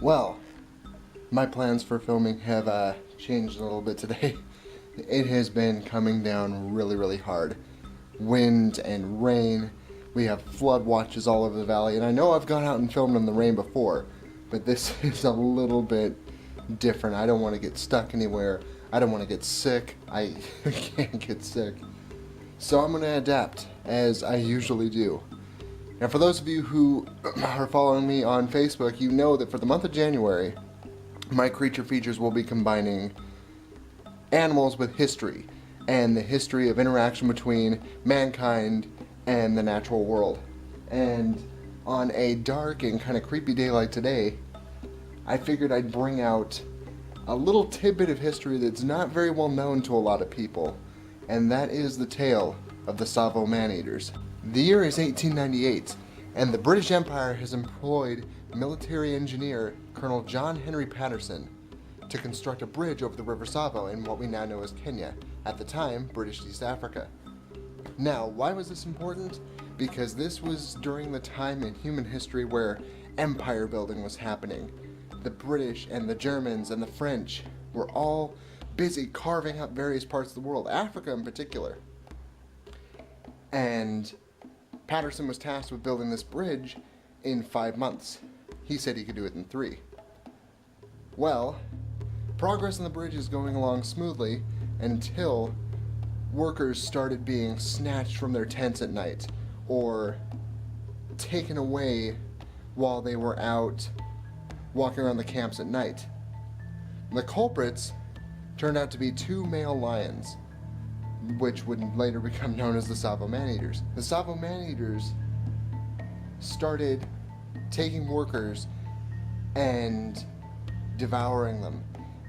Well, my plans for filming have changed a little bit today. It has been coming down really hard. Wind and rain. We have flood watches all over the valley, and I know I've gone out and filmed in the rain before, but this is a little bit different. I don't want to get stuck anywhere. I don't want to get sick. I can't get sick. So I'm going to adapt, as I usually do. Now, for those of you who are following me on Facebook, you know that for the month of January, my creature features will be combining animals with history, and the history of interaction between mankind and the natural world. And on a dark and kind of creepy day like today, I figured I'd bring out a little tidbit of history that's not very well known to a lot of people, and that is the tale of the Tsavo man-eaters. The year is 1898, and the British Empire has employed military engineer Colonel John Henry Patterson to construct a bridge over the River Tsavo in what we now know as Kenya, at the time British East Africa. Now, why was this important? Because this was during the time in human history where empire building was happening. The British and the Germans and the French were all busy carving up various parts of the world, Africa in particular. And Patterson was tasked with building this bridge in 5 months. He said he could do it in 3. Well, progress on the bridge is going along smoothly until workers started being snatched from their tents at night or taken away while they were out walking around the camps at night. The culprits turned out to be 2 male lions, which would later become known as the Tsavo man-eaters. The Tsavo man-eaters started taking workers and devouring them,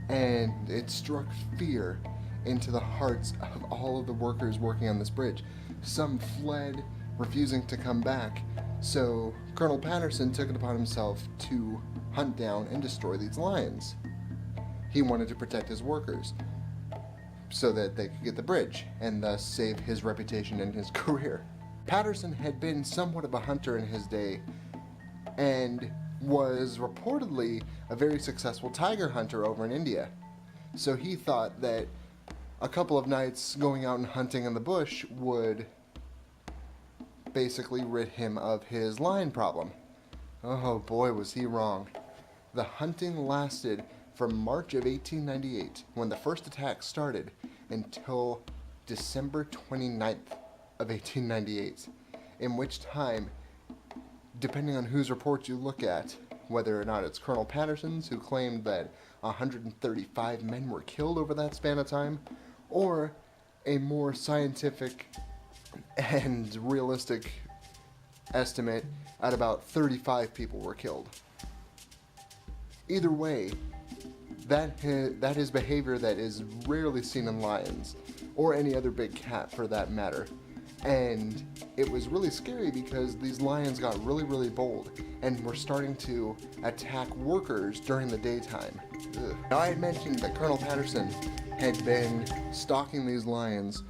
and it struck fear into the hearts of all of the workers working on this bridge. Some fled, refusing to come back, so Colonel Patterson took it upon himself to hunt down and destroy these lions. He wanted to protect his workers so that they could get the bridge and thus save his reputation and his career. Patterson had been somewhat of a hunter in his day and was reportedly a very successful tiger hunter over in India. So he thought that a couple of nights going out and hunting in the bush would basically rid him of his lion problem. Oh boy, was he wrong. The hunting lasted from March of 1898, when the first attack started, until December 29th of 1898, in which time, depending on whose reports you look at, whether or not it's Colonel Patterson's, who claimed that 135 men were killed over that span of time, or a more scientific and realistic estimate at about 35 people were killed. Either way, that is behavior that is rarely seen in lions, or any other big cat for that matter. And it was really scary because these lions got really bold and were starting to attack workers during the daytime. Ugh. Now, I had mentioned that Colonel Patterson had been stalking these lions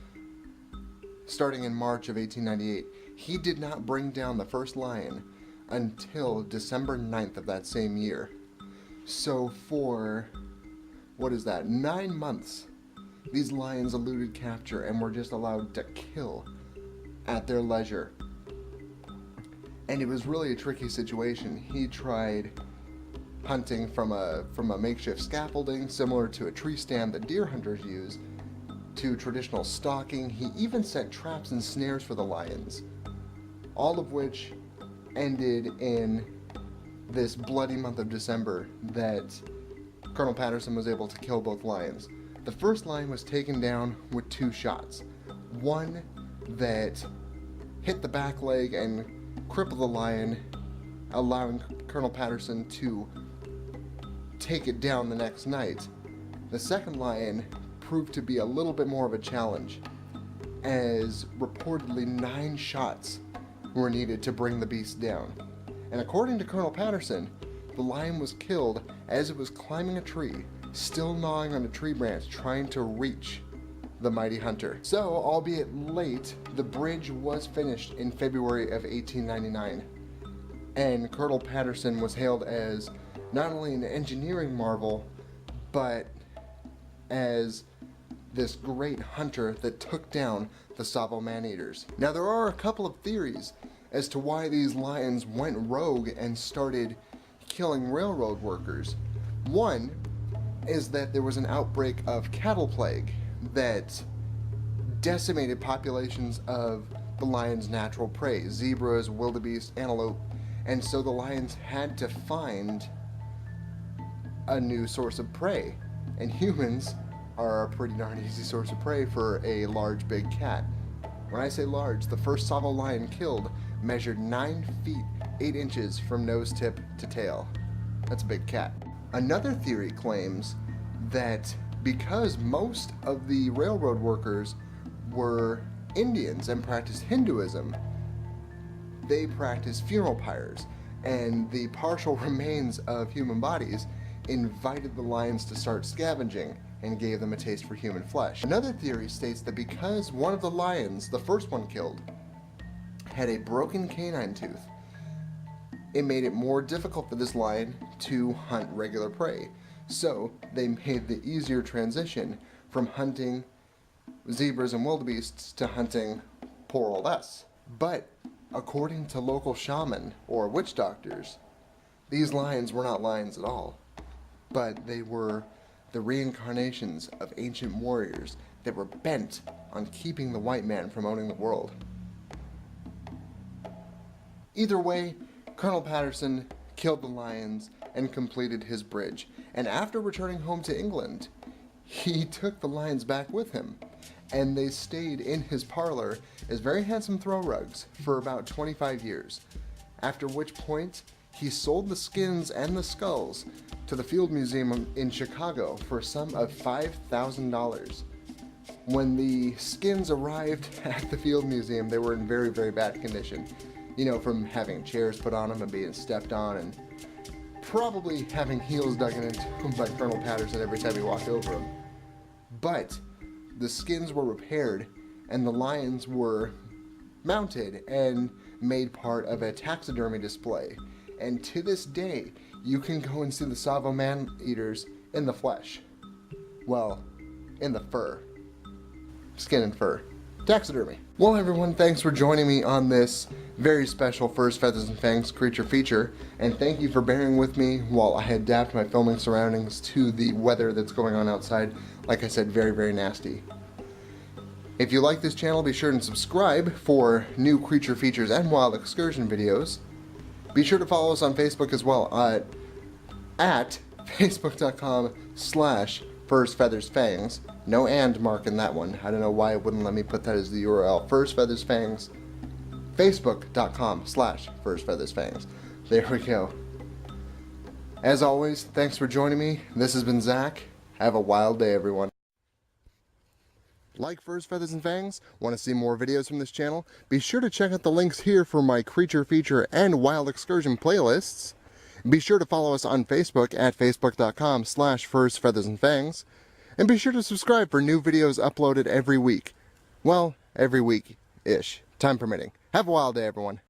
starting in March of 1898. He did not bring down the first lion until December 9th of that same year. So for, 9 months, these lions eluded capture and were just allowed to kill at their leisure. And it was really a tricky situation. He tried hunting from a makeshift scaffolding similar to a tree stand that deer hunters use, to traditional stalking. He even set traps and snares for the lions, all of which ended in this bloody month of December that Colonel Patterson was able to kill both lions. The first lion was taken down with 2 shots. One that hit the back leg and crippled the lion, allowing Colonel Patterson to take it down the next night. The second lion proved to be a little bit more of a challenge, as reportedly 9 shots were needed to bring the beast down. And according to Colonel Patterson, the lion was killed as it was climbing a tree, still gnawing on a tree branch, trying to reach the mighty hunter. So, albeit late, the bridge was finished in February of 1899, and Colonel Patterson was hailed as not only an engineering marvel, but as this great hunter that took down the Tsavo man-eaters. Now, there are a couple of theories as to why these lions went rogue and started killing railroad workers. One is that there was an outbreak of cattle plague that decimated populations of the lion's natural prey, zebras, wildebeest, antelope, and so the lions had to find a new source of prey. And humans are a pretty darn easy source of prey for a large, big cat. When I say large, the first Tsavo lion killed measured 9 feet 8 inches from nose tip to tail. That's a big cat. Another theory claims that because most of the railroad workers were Indians and practiced Hinduism, they practiced funeral pyres, and the partial remains of human bodies invited the lions to start scavenging and gave them a taste for human flesh. Another theory states that because one of the lions, the first one killed, had a broken canine tooth, it made it more difficult for this lion to hunt regular prey. So they made the easier transition from hunting zebras and wildebeests to hunting poor old us. But according to local shaman or witch doctors, these lions were not lions at all, but they were the reincarnations of ancient warriors that were bent on keeping the white man from owning the world. Either way, Colonel Patterson killed the lions and completed his bridge, and after returning home to England, he took the lions back with him, and they stayed in his parlor as very handsome throw rugs for about 25 years, after which point he sold the skins and the skulls to the Field Museum in Chicago for a sum of $5,000. When the skins arrived at the Field Museum, they were in very, very bad condition. You know, from having chairs put on them and being stepped on, and probably having heels dug into them by Colonel Patterson every time he walked over them. But the skins were repaired, and the lions were mounted and made part of a taxidermy display. And to this day, you can go and see the Tsavo man-eaters in the flesh. Well, in the fur. Skin and fur. Taxidermy. Well, everyone, thanks for joining me on this very special Furs, Feathers, and Fangs creature feature, and thank you for bearing with me while I adapt my filming surroundings to the weather that's going on outside. Like I said, very, very nasty. If you like this channel, be sure and subscribe for new creature features and wild excursion videos. Be sure to follow us on Facebook as well at facebook.com/Furs, Feathers, Fangs. No and mark in that one. I don't know why it wouldn't let me put that as the URL. Furs, Feathers, Fangs. Facebook.com/Furs, Feathers, Fangs. There we go. As always, thanks for joining me. This has been Zach. Have a wild day, everyone. Like Furs, Feathers, and Fangs? Want to see more videos from this channel? Be sure to check out the links here for my creature feature and wild excursion playlists. Be sure to follow us on Facebook at facebook.com/Furs, Feathers, and Fangs. And be sure to subscribe for new videos uploaded every week. Well, every week-ish, time permitting. Have a wild day, everyone.